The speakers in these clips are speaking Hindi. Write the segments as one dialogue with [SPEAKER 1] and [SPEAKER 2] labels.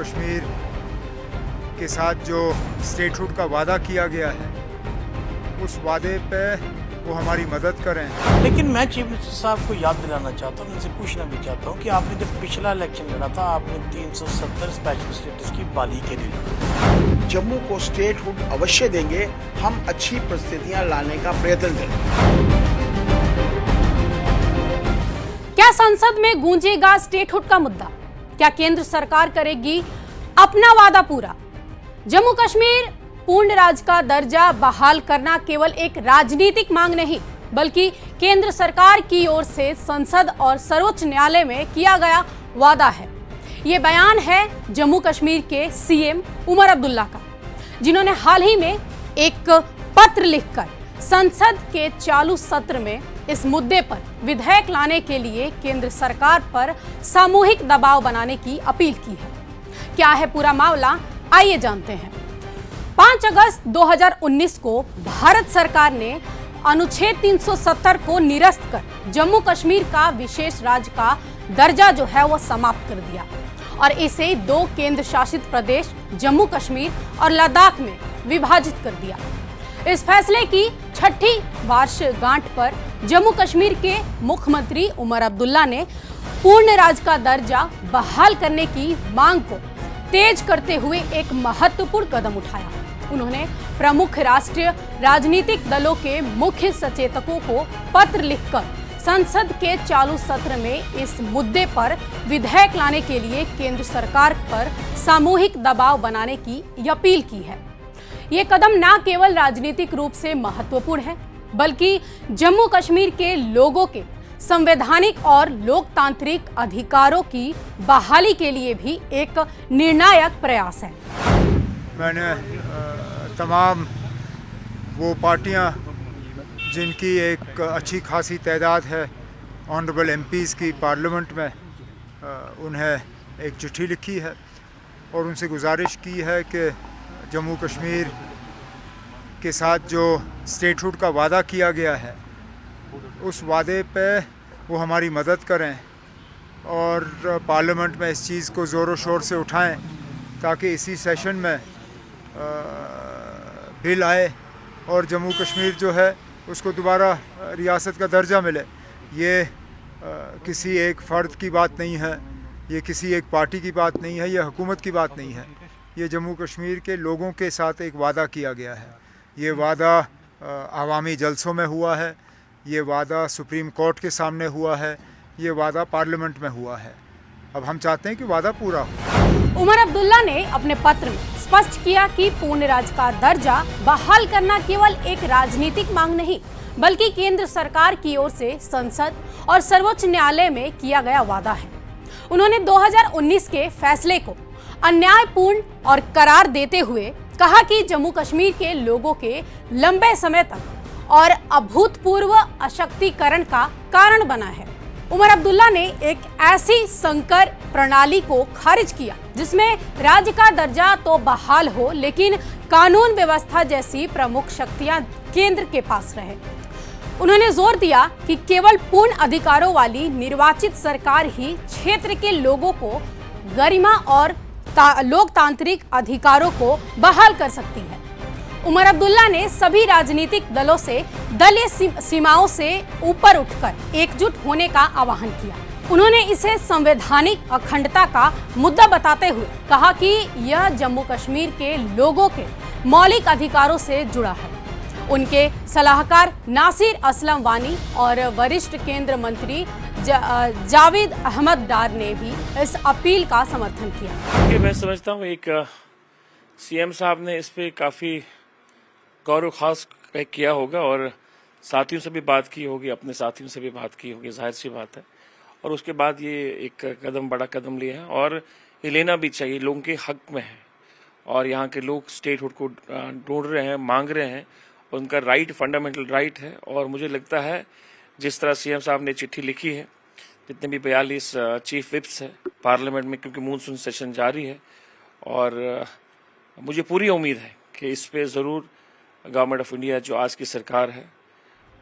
[SPEAKER 1] कश्मीर के साथ जो स्टेटहुड का वादा किया गया है उस वादे पे वो हमारी मदद करें।
[SPEAKER 2] लेकिन मैं चीफ मिनिस्टर साहब को याद दिलाना चाहता हूँ, उनसे पूछना भी चाहता हूँ कि आपने जब पिछला इलेक्शन लड़ा था आपने 370 स्पेशल स्टेटस की बहाली के लिए लड़ा।
[SPEAKER 3] जम्मू को स्टेटहुड अवश्य देंगे, हम अच्छी परिस्थितियां लाने का प्रयत्न करेंगे।
[SPEAKER 4] क्या संसद में गूंजेगा स्टेटहुड का मुद्दा? क्या केंद्र सरकार करेगी अपना वादा पूरा? जम्मू कश्मीर पूर्ण राज्य का दर्जा बहाल करना केवल एक राजनीतिक मांग नहीं, बल्कि केंद्र सरकार की ओर से संसद और सर्वोच्च न्यायालय में किया गया वादा है। ये बयान है जम्मू कश्मीर के सीएम उमर अब्दुल्ला का, जिन्होंने हाल ही में एक पत्र लिखकर संसद के चालू सत्र में इस मुद्दे पर विधेयक लाने के लिए केंद्र सरकार पर सामूहिक दबाव बनाने की अपील की है। क्या है पूरा मामला, आइए जानते हैं। 5 अगस्त 2019 को भारत सरकार ने अनुच्छेद 370 को निरस्त कर जम्मू कश्मीर का विशेष राज्य का दर्जा जो है वो समाप्त कर दिया और इसे 2 केंद्र शासित प्रदेश जम्मू कश्मीर और लद्दाख में विभाजित कर दिया। इस फैसले की 6ठी वर्षगांठ पर जम्मू कश्मीर के मुख्यमंत्री उमर अब्दुल्ला ने पूर्ण राज्य का दर्जा बहाल करने की मांग को तेज करते हुए एक महत्वपूर्ण कदम उठाया। उन्होंने प्रमुख राष्ट्रीय राजनीतिक दलों के मुख्य सचेतकों को पत्र लिखकर संसद के चालू सत्र में इस मुद्दे पर विधेयक लाने के लिए केंद्र सरकार पर सामूहिक दबाव बनाने की अपील की है। ये कदम न केवल राजनीतिक रूप से महत्वपूर्ण है, बल्कि जम्मू कश्मीर के लोगों के संवैधानिक और लोकतांत्रिक अधिकारों की बहाली के लिए भी एक निर्णायक प्रयास है।
[SPEAKER 1] मैंने तमाम वो पार्टियां जिनकी एक अच्छी खासी तादाद है ऑनरेबल एमपीज़ की पार्लियामेंट में, उन्हें एक चिट्ठी लिखी है और उनसे गुजारिश की है कि जम्मू कश्मीर के साथ जो स्टेटहुड का वादा किया गया है उस वादे पे वो हमारी मदद करें और पार्लियामेंट में इस चीज़ को ज़ोरों शोर से उठाएं ताकि इसी सेशन में बिल आए और जम्मू कश्मीर जो है उसको दोबारा रियासत का दर्जा मिले। ये किसी एक फ़र्द की बात नहीं है, ये किसी एक पार्टी की बात नहीं है, ये हुकूमत की बात नहीं है, ये जम्मू कश्मीर के लोगों के साथ एक वादा किया गया है। ये वादा आवामी जलसों में हुआ है, ये वादा सुप्रीम कोर्ट के सामने हुआ है, ये वादा पार्लियामेंट में हुआ है। अब हम चाहते हैं कि वादा पूरा हो।
[SPEAKER 4] उमर अब्दुल्ला ने अपने पत्र में स्पष्ट किया कि पूर्ण राज्य का दर्जा बहाल करना केवल एक राजनीतिक मांग नहीं, बल्कि केंद्र सरकार की ओर से संसद और सर्वोच्च न्यायालय में किया गया वादा है। उन्होंने 2019 के फैसले को अन्यायपूर्ण और करार देते हुए कहा कि जम्मू कश्मीर के लोगों के लंबे समय तक और अभूतपूर्व अशक्तिकरण का कारण बना है। उमर अब्दुल्ला ने एक ऐसी संकर प्रणाली को खारिज किया जिसमें राज्य का दर्जा तो बहाल हो, लेकिन कानून व्यवस्था जैसी प्रमुख शक्तियां केंद्र के पास रहे। उन्होंने जोर दिया कि केवल पूर्ण अधिकारों वाली निर्वाचित सरकार ही क्षेत्र के लोगों को गरिमा और लोकतांत्रिक अधिकारों को बहाल कर सकती है। उमर अब्दुल्ला ने सभी राजनीतिक दलों से दलीय सीमाओं से ऊपर उठकर एकजुट होने का आह्वान किया। उन्होंने इसे संवैधानिक अखंडता का मुद्दा बताते हुए कहा कि यह जम्मू कश्मीर के लोगों के मौलिक अधिकारों से जुड़ा है। उनके सलाहकार नासिर असलम वानी और वरिष्ठ केंद्र मंत्री जावेद अहमद डार ने भी इस अपील का समर्थन किया।
[SPEAKER 5] मैं समझता हूँ एक सीएम साहब ने इस पे काफी गौरव खास किया होगा और साथियों से भी बात की होगी, अपने साथियों से भी बात की होगी, जाहिर सी बात है। और उसके बाद ये एक कदम, बड़ा कदम लिया है और ये लेना भी चाहिए, लोगों के हक में है और यहाँ के लोग स्टेटहुड को ढूंढ रहे हैं, मांग रहे हैं, उनका राइट, फंडामेंटल राइट है। और मुझे लगता है जिस तरह सीएम साहब ने चिट्ठी लिखी है, जितने भी 42 चीफ विप्स है पार्लियामेंट में, क्योंकि मानसून सेशन जारी है और मुझे पूरी उम्मीद है कि इस पे ज़रूर गवर्नमेंट ऑफ इंडिया जो आज की सरकार है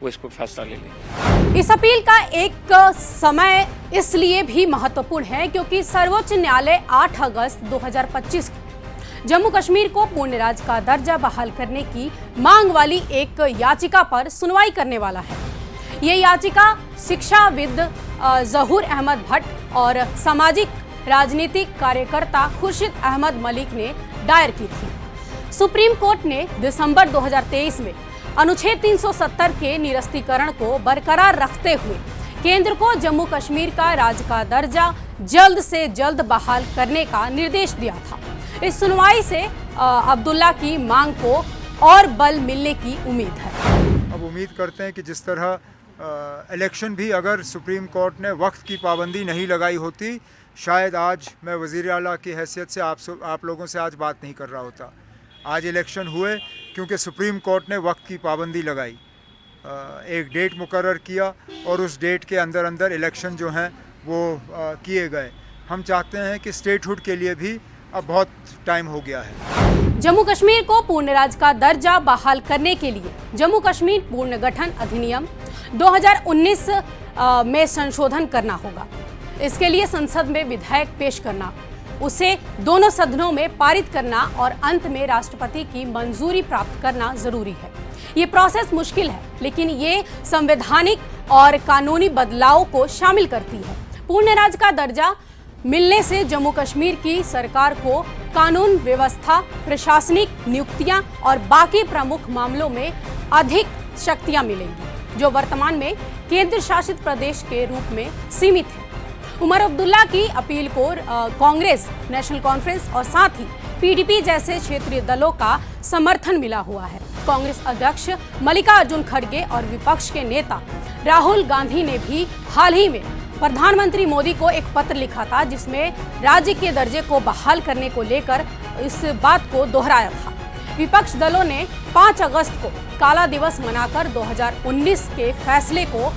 [SPEAKER 5] वो इस पर फैसला ले लेगी।
[SPEAKER 4] इस अपील का एक समय इसलिए भी महत्वपूर्ण है क्योंकि सर्वोच्च न्यायालय 8 अगस्त 2025 को जम्मू कश्मीर को पूर्ण राज्य का दर्जा बहाल करने की मांग वाली एक याचिका पर सुनवाई करने वाला है। ये याचिका शिक्षाविद जहूर अहमद भट्ट और सामाजिक राजनीतिक कार्यकर्ता खुर्शीद अहमद मलिक ने दायर की थी। सुप्रीम कोर्ट ने दिसंबर 2023 में अनुच्छेद 370 के निरस्तीकरण को बरकरार रखते हुए केंद्र को जम्मू कश्मीर का राज्य का दर्जा जल्द से जल्द बहाल करने का निर्देश दिया था। इस सुनवाई से अब्दुल्ला की मांग को और बल मिलने की उम्मीद है।
[SPEAKER 1] अब उम्मीद करते हैं कि जिस तरह इलेक्शन भी अगर सुप्रीम कोर्ट ने वक्त की पाबंदी नहीं लगाई होती, शायद आज मैं वज़ीर आला की हैसियत से आप लोगों से आज बात नहीं कर रहा होता। आज इलेक्शन हुए क्योंकि सुप्रीम कोर्ट ने वक्त की पाबंदी लगाई, एक डेट मुकर्रर किया और उस डेट के अंदर अंदर इलेक्शन जो हैं वो किए गए। हम चाहते हैं कि स्टेटहुड के लिए भी अब बहुत टाइम हो गया है।
[SPEAKER 4] जम्मू कश्मीर को पूर्ण राज्य का दर्जा बहाल करने के लिए जम्मू कश्मीर पुनर्गठन अधिनियम 2019 में संशोधन करना होगा। इसके लिए संसद में विधेयक पेश करना, उसे दोनों सदनों में पारित करना और अंत में राष्ट्रपति की मंजूरी प्राप्त करना जरूरी है। ये प्रोसेस मुश्किल है, लेकिन ये संवैधानिक और कानूनी बदलाव को शामिल करती है। पूर्ण राज्य का दर्जा मिलने से जम्मू कश्मीर की सरकार को कानून व्यवस्था, प्रशासनिक नियुक्तियां और बाकी प्रमुख मामलों में अधिक शक्तियां मिलेंगी, जो वर्तमान में केंद्र शासित प्रदेश के रूप में सीमित है। उमर अब्दुल्ला की अपील को कांग्रेस, नेशनल कॉन्फ्रेंस और साथ ही पीडीपी जैसे क्षेत्रीय दलों का समर्थन मिला हुआ है। कांग्रेस अध्यक्ष मल्लिकार्जुन खड़गे और विपक्ष के नेता राहुल गांधी ने भी हाल ही में प्रधानमंत्री मोदी को एक पत्र लिखा था, जिसमें राज्य के दर्जे को बहाल करने को लेकर इस बात को दोहराया था। विपक्ष दलों ने 5 अगस्त को काला दिवस मनाकर 2019 के फैसले को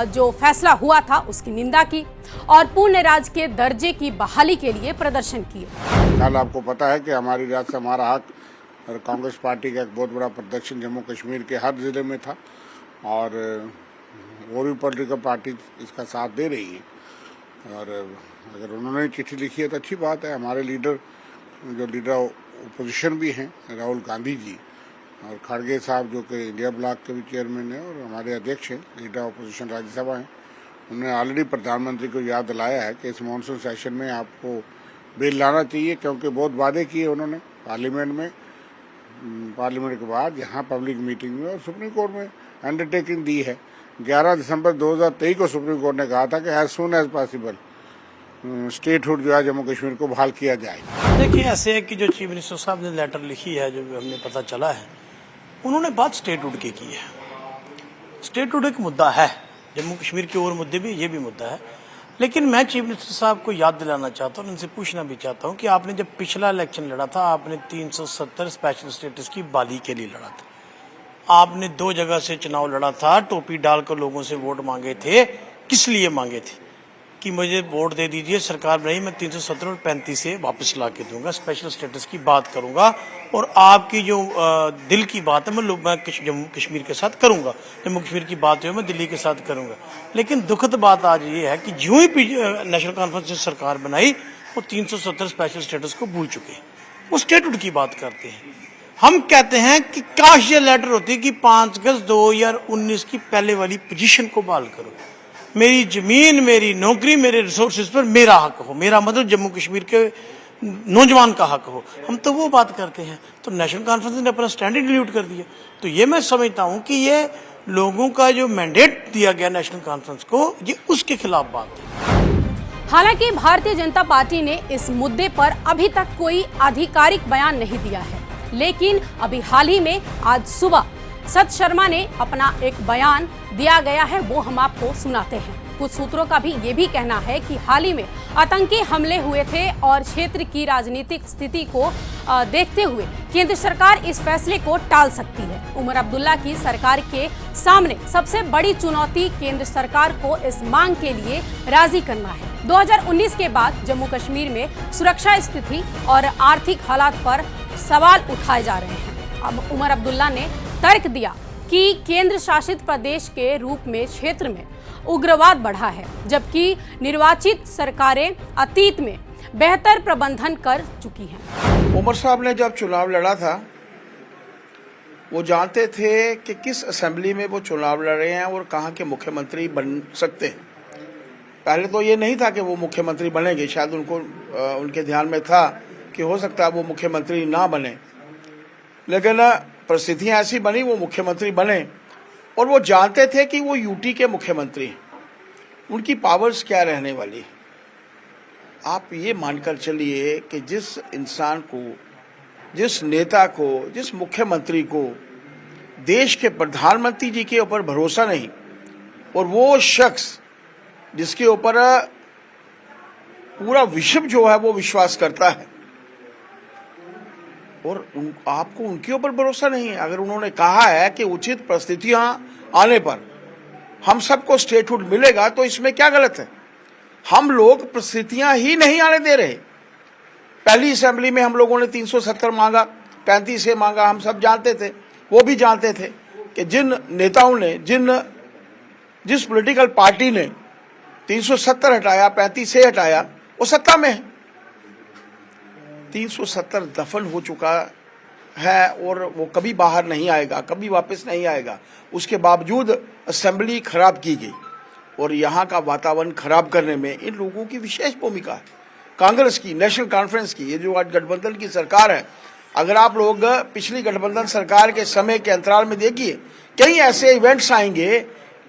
[SPEAKER 4] जो फैसला हुआ था उसकी निंदा की और पूर्ण राज्य के दर्जे की बहाली के लिए प्रदर्शन किए।
[SPEAKER 6] कल आपको पता है कि हमारी राज्य से हमारा हक और कांग्रेस पार्टी का एक बहुत बड़ा प्रदर्शन जम्मू कश्मीर के हर जिले में था और वो भी पॉलिटिकल पार्टी इसका साथ दे रही है। और अगर उन्होंने चिट्ठी लिखी है तो अच्छी बात है। हमारे लीडर जो लीडर ओपोजिशन भी हैं, राहुल गांधी जी और खड़गे साहब जो कि इंडिया ब्लॉक के भी चेयरमैन हैं और हमारे अध्यक्ष हैं, लीडर अपोजिशन राज्यसभा हैं, उन्होंने ऑलरेडी प्रधानमंत्री को याद दिलाया है कि इस मानसून सेशन में आपको बिल लाना चाहिए, क्योंकि बहुत वादे किए उन्होंने पार्लियामेंट में, पार्लियामेंट के बाद यहाँ पब्लिक मीटिंग में और सुप्रीम कोर्ट में अंडरटेकिंग दी है। 11 दिसंबर 2023 को सुप्रीम कोर्ट ने कहा था कि as soon as possible statehood जो है जम्मू कश्मीर को बहाल किया जाए।
[SPEAKER 2] देखिए, ऐसे है कि जो चीफ मिनिस्टर साहब ने लेटर लिखी है, जो हमें पता चला है, उन्होंने बात स्टेटहुड की है। स्टेटहुड एक मुद्दा है, जम्मू कश्मीर के और मुद्दे भी, ये भी मुद्दा है। लेकिन मैं चीफ मिनिस्टर साहब को याद दिलाना चाहता हूँ, उनसे पूछना भी चाहता हूँ कि आपने जब पिछला इलेक्शन लड़ा था, आपने 370 स्पेशल स्टेटस की बहाली के लिए लड़ा था। आपने 2 जगह से चुनाव लड़ा था, टोपी डालकर लोगों से वोट मांगे थे। किस लिए मांगे थे? कि मुझे वोट दे दीजिए, सरकार बनाई, मैं 370 और 35 से वापस ला के दूंगा, स्पेशल स्टेटस की बात करूंगा और आपकी जो दिल की बात है मैं जम्मू कश्मीर के साथ करूंगा, जम्मू कश्मीर की बात जो है मैं दिल्ली के साथ करूंगा। लेकिन दुखद बात आज ये है कि जो ही नेशनल कॉन्फ्रेंस से सरकार बनाई वो 370 स्पेशल स्टेटस को भूल चुके हैं, वो स्टेटहुड की बात करते हैं। हम कहते हैं कि काश ये लेटर होती कि 5 अगस्त 2019 की पहले वाली पोजीशन को बहाल करो, मेरी जमीन, मेरी नौकरी, मेरे रिसोर्सेज पर मेरा हक हो, मेरा मतलब जम्मू कश्मीर के नौजवान का हक हो। हम तो वो बात करते हैं, तो नेशनल कॉन्फ्रेंस ने अपना स्टैंड डिलीट कर दिया। तो ये मैं समझता हूं कि ये लोगों का जो मैंडेट दिया गया नेशनल कॉन्फ्रेंस को, ये उसके खिलाफ बात है।
[SPEAKER 4] हालांकि भारतीय जनता पार्टी ने इस मुद्दे पर अभी तक कोई आधिकारिक बयान नहीं दिया है, लेकिन अभी हाल ही में आज सुबह सत शर्मा ने अपना एक बयान दिया गया है, वो हम आपको सुनाते हैं। कुछ सूत्रों का भी ये भी कहना है कि हाल ही में आतंकी हमले हुए थे और क्षेत्र की राजनीतिक स्थिति को देखते हुए केंद्र सरकार इस फैसले को टाल सकती है। उमर अब्दुल्ला की सरकार के सामने सबसे बड़ी चुनौती केंद्र सरकार को इस मांग के लिए राजी करना है। 2019 के बाद जम्मू कश्मीर में सुरक्षा स्थिति और आर्थिक हालात पर सवाल उठाए जा रहे हैं। अब उमर अब्दुल्ला ने तर्क दिया कि केंद्र शासित प्रदेश के रूप में क्षेत्र में उग्रवाद बढ़ा है, जबकि निर्वाचित सरकारें अतीत में बेहतर प्रबंधन कर चुकी हैं।
[SPEAKER 3] उमर साहब ने जब चुनाव लड़ा था वो जानते थे कि किस असेंबली में वो चुनाव लड़ रहे हैं और कहाँ के मुख्यमंत्री बन सकते हैं। पहले तो ये नहीं था कि वो मुख्यमंत्री बनेंगे, शायद उनके ध्यान में था कि हो सकता है वो मुख्यमंत्री ना बने, लेकिन परिस्थितियां ऐसी बनी वो मुख्यमंत्री बने। और वो जानते थे कि वो यूटी के मुख्यमंत्री हैं, उनकी पावर्स क्या रहने वाली। आप ये मानकर चलिए कि जिस इंसान को, जिस नेता को, जिस मुख्यमंत्री को देश के प्रधानमंत्री जी के ऊपर भरोसा नहीं, और वो शख्स जिसके ऊपर पूरा विश्व जो है वो विश्वास करता है, और आपको उनके ऊपर भरोसा नहीं है। अगर उन्होंने कहा है कि उचित परिस्थितियां आने पर हम सबको स्टेटहुड मिलेगा, तो इसमें क्या गलत है। हम लोग परिस्थितियां ही नहीं आने दे रहे। पहली असेंबली में हम लोगों ने 370 मांगा, 35 से मांगा, हम सब जानते थे, वो भी जानते थे कि जिन नेताओं ने, जिस पॉलिटिकल पार्टी ने 370 हटाया, 35 से हटाया, वो सत्ता में है। 370 दफन हो चुका है और वो कभी बाहर नहीं आएगा, कभी वापस नहीं आएगा। उसके बावजूद असेंबली खराब की गई और यहाँ का वातावरण खराब करने में इन लोगों की विशेष भूमिका है, कांग्रेस की, नेशनल कॉन्फ्रेंस की। ये जो आज गठबंधन की सरकार है, अगर आप लोग पिछली गठबंधन सरकार के समय के अंतराल में देखिए, कई ऐसे इवेंट्स आएंगे।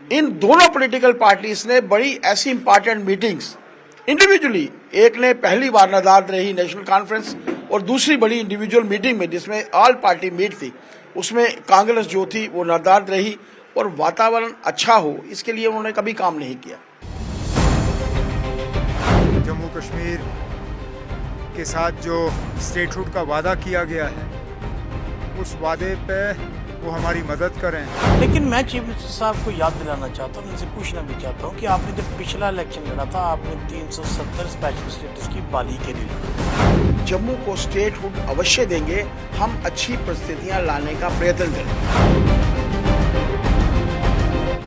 [SPEAKER 3] इन दोनों पॉलिटिकल पार्टीज ने बड़ी ऐसी इंपॉर्टेंट मीटिंग्स इंडिविजुअली, एक ने पहली बार नादाद रही नेशनल कॉन्फ्रेंस, और दूसरी बड़ी इंडिविजुअल मीटिंग में जिसमें ऑल पार्टी मीट थी, उसमें कांग्रेस जो थी वो नादाद रही, और वातावरण अच्छा हो इसके लिए उन्होंने कभी काम नहीं किया।
[SPEAKER 1] जम्मू कश्मीर के साथ जो स्टेटहुड का वादा किया गया है, उस वादे पे वो हमारी मदद करें।
[SPEAKER 2] लेकिन मैं चीफ मिनिस्टर साहब को याद दिलाना चाहता हूँ, उनसे पूछना भी चाहता हूँ कि आपने जब पिछला इलेक्शन लड़ा था, आपने 370 स्पेशल स्टेटस की बहाली के लिए लड़ा।
[SPEAKER 3] जम्मू को स्टेटहुड अवश्य देंगे, हम अच्छी परिस्थितियां लाने का प्रयत्न करेंगे।